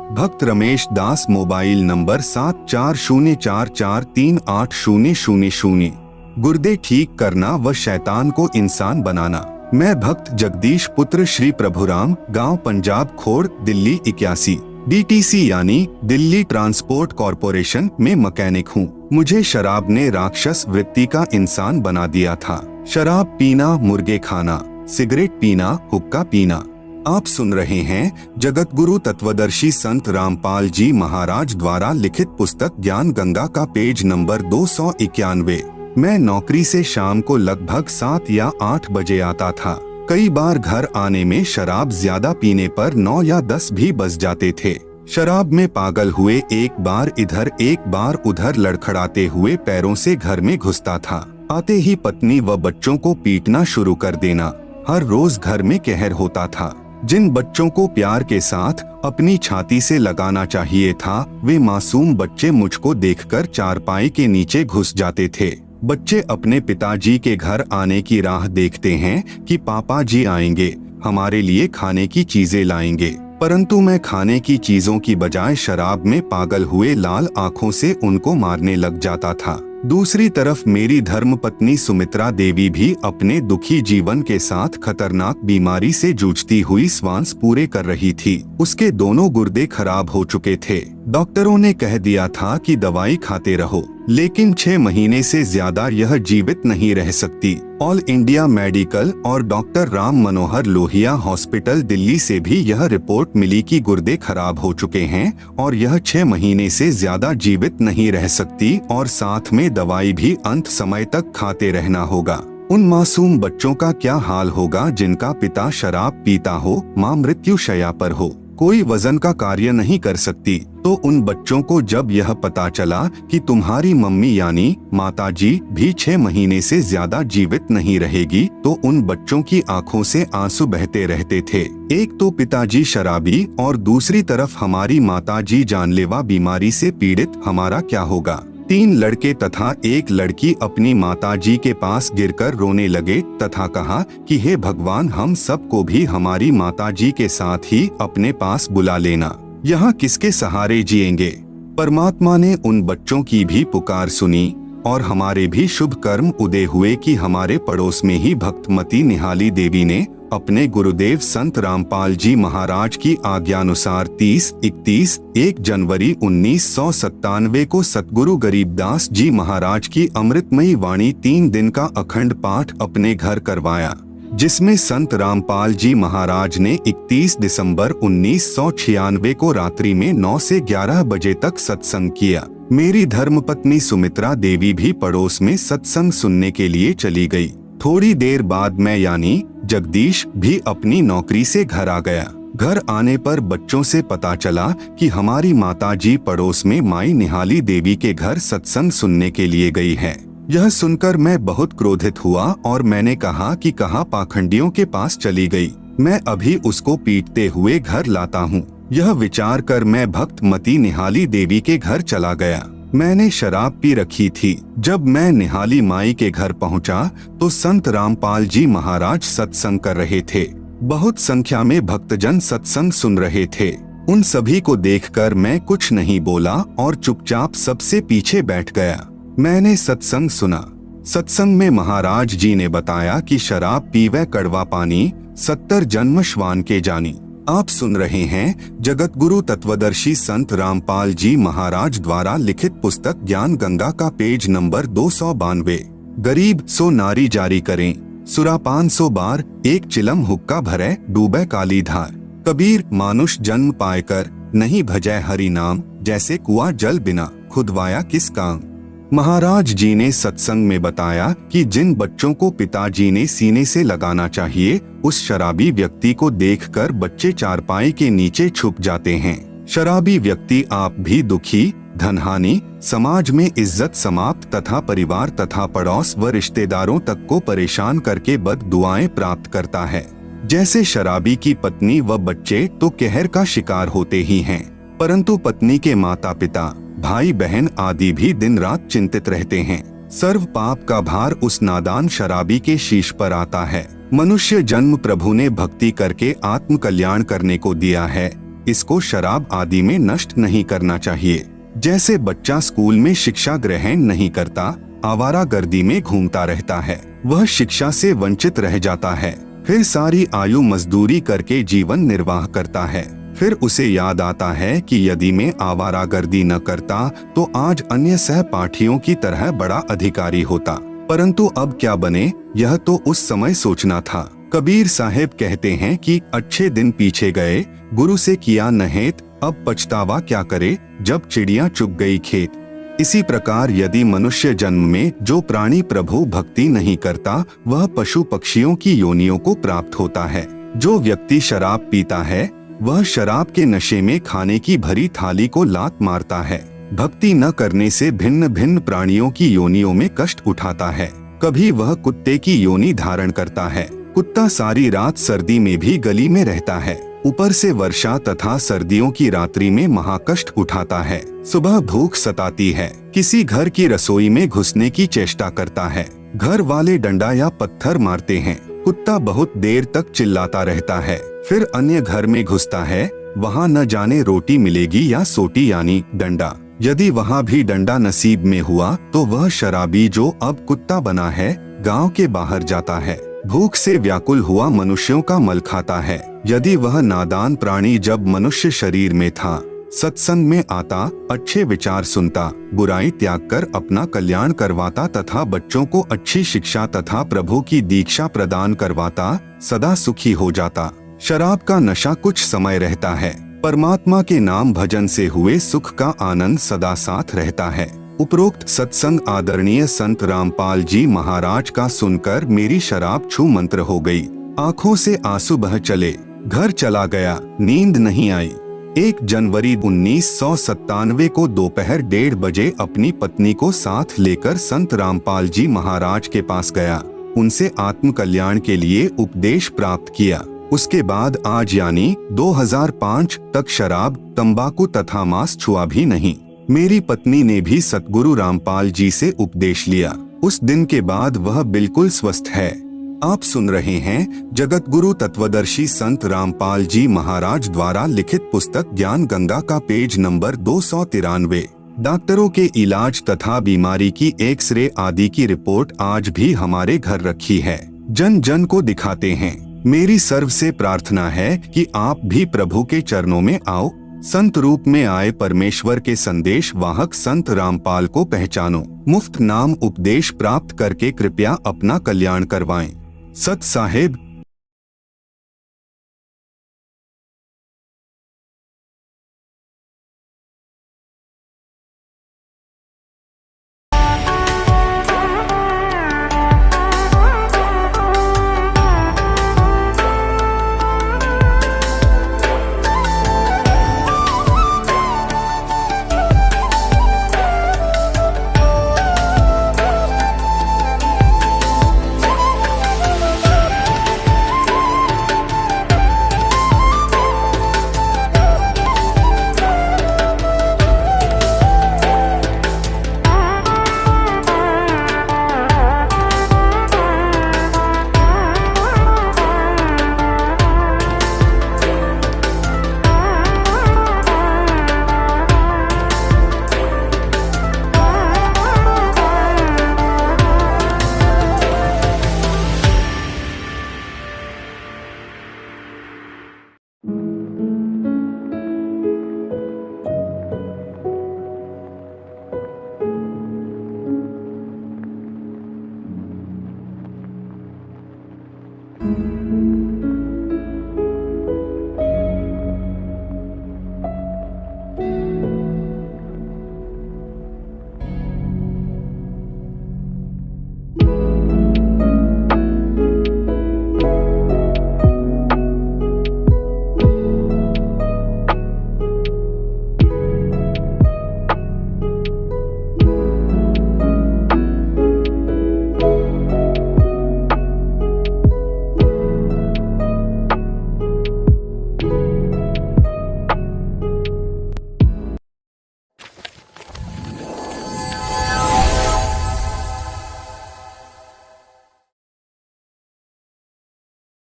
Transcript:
भक्त रमेश दास, mobile number 7404438000। गुर्दे ठीक करना व शैतान को इंसान बनाना। मैं भक्त जगदीश पुत्र श्री प्रभुराम, गांव पंजाब खोड़, दिल्ली 81, DTC यानी दिल्ली ट्रांसपोर्ट कॉरपोरेशन में मैकेनिक हूँ। मुझे शराब ने राक्षस वृत्ति का इंसान बना दिया था। शराब पीना, मुर्गे खाना, सिगरेट पीना, हुक्का पीना। आप सुन रहे हैं जगत गुरु तत्वदर्शी संत रामपाल जी महाराज द्वारा लिखित पुस्तक ज्ञान गंगा का पेज नंबर 291। मैं नौकरी से शाम को लगभग 7 या 8 बजे आता था। कई बार घर आने में शराब ज्यादा पीने पर 9 या 10 भी बज जाते थे। शराब में पागल हुए एक बार इधर एक बार उधर लड़खड़ाते हुए पैरों से घर में घुसता था। आते ही पत्नी व बच्चों को पीटना शुरू कर देना। हर रोज घर में कहर होता था। जिन बच्चों को प्यार के साथ अपनी छाती से लगाना चाहिए था, वे मासूम बच्चे मुझको देखकर चारपाई के नीचे घुस जाते थे। बच्चे अपने पिताजी के घर आने की राह देखते हैं कि पापा जी आएंगे, हमारे लिए खाने की चीजें लाएंगे, परंतु मैं खाने की चीजों की बजाय शराब में पागल हुए लाल आंखों से उनको मारने लग जाता था। दूसरी तरफ मेरी धर्मपत्नी सुमित्रा देवी भी अपने दुखी जीवन के साथ खतरनाक बीमारी से जूझती हुई श्वास पूरे कर रही थी। उसके दोनों गुर्दे खराब हो चुके थे। डॉक्टरों ने कह दिया था कि दवाई खाते रहो, लेकिन 6 महीने से ज्यादा यह जीवित नहीं रह सकती। ऑल इंडिया मेडिकल और डॉक्टर राम मनोहर लोहिया हॉस्पिटल दिल्ली से भी यह रिपोर्ट मिली कि गुर्दे खराब हो चुके हैं और यह 6 महीने से ज्यादा जीवित नहीं रह सकती और साथ में दवाई भी अंत समय तक खाते रहना होगा। उन मासूम बच्चों का क्या हाल होगा जिनका पिता शराब पीता हो, माँ मृत्युशैया पर हो, कोई वजन का कार्य नहीं कर सकती। तो उन बच्चों को जब यह पता चला कि तुम्हारी मम्मी यानी माताजी भी 6 महीने से ज्यादा जीवित नहीं रहेगी, तो उन बच्चों की आंखों से आंसू बहते रहते थे। एक तो पिताजी शराबी और दूसरी तरफ हमारी माताजी जानलेवा बीमारी से पीड़ित, हमारा क्या होगा। 3 लड़के तथा 1 लड़की अपनी माताजी के पास गिरकर रोने लगे तथा कहा कि हे भगवान, हम सबको भी हमारी माताजी के साथ ही अपने पास बुला लेना, यहाँ किसके सहारे जिएंगे। परमात्मा ने उन बच्चों की भी पुकार सुनी और हमारे भी शुभ कर्म उदय हुए कि हमारे पड़ोस में ही भक्तमती निहाली देवी ने अपने गुरुदेव संत रामपाल जी महाराज की आज्ञानुसार 30-31 जनवरी 1997 को सतगुरु गरीबदास जी महाराज की अमृतमयी वाणी 3 दिन का अखंड पाठ अपने घर करवाया, जिसमें संत रामपाल जी महाराज ने 31 दिसंबर 1996 को रात्रि में 9 से 11 बजे तक सत्संग किया। मेरी धर्मपत्नी सुमित्रा देवी भी पड़ोस में सत्संग सुनने के लिए चली गई। थोड़ी देर बाद मैं यानी जगदीश भी अपनी नौकरी से घर आ गया। घर आने पर बच्चों से पता चला कि हमारी माताजी पड़ोस में माई निहाली देवी के घर सत्संग सुनने के लिए गई है। यह सुनकर मैं बहुत क्रोधित हुआ और मैंने कहा कि कहाँ पाखंडियों के पास चली गई, मैं अभी उसको पीटते हुए घर लाता हूँ। यह विचार कर मैं भक्तमती निहाली देवी के घर चला गया। मैंने शराब पी रखी थी। जब मैं निहाली माई के घर पहुंचा तो संत रामपाल जी महाराज सत्संग कर रहे थे। बहुत संख्या में भक्तजन सत्संग सुन रहे थे। उन सभी को देखकर मैं कुछ नहीं बोला और चुपचाप सबसे पीछे बैठ गया। मैंने सत्संग सुना। सत्संग में महाराज जी ने बताया कि शराब पीवे कड़वा पानी, 70 जन्म श्वान के जानी। आप सुन रहे हैं जगत गुरु तत्वदर्शी संत रामपाल जी महाराज द्वारा लिखित पुस्तक ज्ञान गंगा का पेज नंबर 292। गरीब सो नारी जारी करें, सुरापान 100 बार, एक चिलम हुक्का भरे डूबे काली धार। कबीर मानुष जन्म पायकर नहीं भजै हरि नाम, जैसे कुआं जल बिना खुदवाया किस काम। महाराज जी ने सत्संग में बताया कि जिन बच्चों को पिताजी ने सीने से लगाना चाहिए, उस शराबी व्यक्ति को देखकर बच्चे चारपाई के नीचे छुप जाते हैं। शराबी व्यक्ति आप भी दुखी, धनहानि, समाज में इज्जत समाप्त तथा परिवार तथा पड़ोस व रिश्तेदारों तक को परेशान करके बद दुआएं प्राप्त करता है। जैसे शराबी की पत्नी व बच्चे तो कहर का शिकार होते ही हैं, परंतु पत्नी के माता पिता, भाई बहन आदि भी दिन रात चिंतित रहते हैं। सर्व पाप का भार उस नादान शराबी के शीश पर आता है। मनुष्य जन्म प्रभु ने भक्ति करके आत्म कल्याण करने को दिया है। इसको शराब आदि में नष्ट नहीं करना चाहिए। जैसे बच्चा स्कूल में शिक्षा ग्रहण नहीं करता, आवारागर्दी में घूमता रहता है, वह शिक्षा से वंचित रह जाता है, फिर सारी आयु मजदूरी करके जीवन निर्वाह करता है। फिर उसे याद आता है कि यदि मैं आवारागर्दी न करता तो आज अन्य सहपाठियों की तरह बड़ा अधिकारी होता, परंतु अब क्या बने, यह तो उस समय सोचना था। कबीर साहब कहते हैं कि अच्छे दिन पीछे गए, गुरु से किया नहेत, अब पछतावा क्या करे, जब चिड़िया चुग गई खेत। इसी प्रकार यदि मनुष्य जन्म में जो प्राणी प्रभु भक्ति नहीं करता, वह पशु पक्षियों की योनियों को प्राप्त होता है। जो व्यक्ति शराब पीता है, वह शराब के नशे में खाने की भरी थाली को लात मारता है। भक्ति न करने से भिन्न भिन्न प्राणियों की योनियों में कष्ट उठाता है। कभी वह कुत्ते की योनि धारण करता है। कुत्ता सारी रात सर्दी में भी गली में रहता है, ऊपर से वर्षा तथा सर्दियों की रात्रि में महाकष्ट उठाता है। सुबह भूख सताती है, किसी घर की रसोई में घुसने की चेष्टा करता है, घर वाले डंडा या पत्थर मारते हैं, कुत्ता बहुत देर तक चिल्लाता रहता है, फिर अन्य घर में घुसता है, वहाँ न जाने रोटी मिलेगी या सोटी यानी डंडा। यदि वहाँ भी डंडा नसीब में हुआ तो वह शराबी जो अब कुत्ता बना है, गांव के बाहर जाता है, भूख से व्याकुल हुआ मनुष्यों का मल खाता है। यदि वह नादान प्राणी जब मनुष्य शरीर में था, सत्संग में आता, अच्छे विचार सुनता, बुराई त्याग कर अपना कल्याण करवाता तथा बच्चों को अच्छी शिक्षा तथा प्रभु की दीक्षा प्रदान करवाता, सदा सुखी हो जाता। शराब का नशा कुछ समय रहता है, परमात्मा के नाम भजन से हुए सुख का आनंद सदा साथ रहता है। उपरोक्त सत्संग आदरणीय संत रामपाल जी महाराज का सुनकर मेरी शराब छू मंत्र हो गई। आंखों से आंसू बह चले, घर चला गया, नींद नहीं आई। 1 जनवरी 1997 को दोपहर 1:30 बजे अपनी पत्नी को साथ लेकर संत रामपाल जी महाराज के पास गया। उनसे आत्म कल्याण के लिए उपदेश प्राप्त किया। उसके बाद आज यानी 2005 तक शराब, तंबाकू तथा मांस छुआ भी नहीं। मेरी पत्नी ने भी सतगुरु रामपाल जी से उपदेश लिया। उस दिन के बाद वह बिल्कुल स्वस्थ है। आप सुन रहे हैं जगत गुरु तत्वदर्शी संत रामपाल जी महाराज द्वारा लिखित पुस्तक ज्ञान गंगा का पेज नंबर 293। डॉक्टरों के इलाज तथा बीमारी की एक्सरे आदि की रिपोर्ट आज भी हमारे घर रखी है, जन जन को दिखाते हैं। मेरी सर्व से प्रार्थना है कि आप भी प्रभु के चरणों में आओ। संत रूप में आए परमेश्वर के संदेश वाहक संत रामपाल को पहचानो, मुफ्त नाम उपदेश प्राप्त करके कृपया अपना कल्याण करवाएं। सत साहेब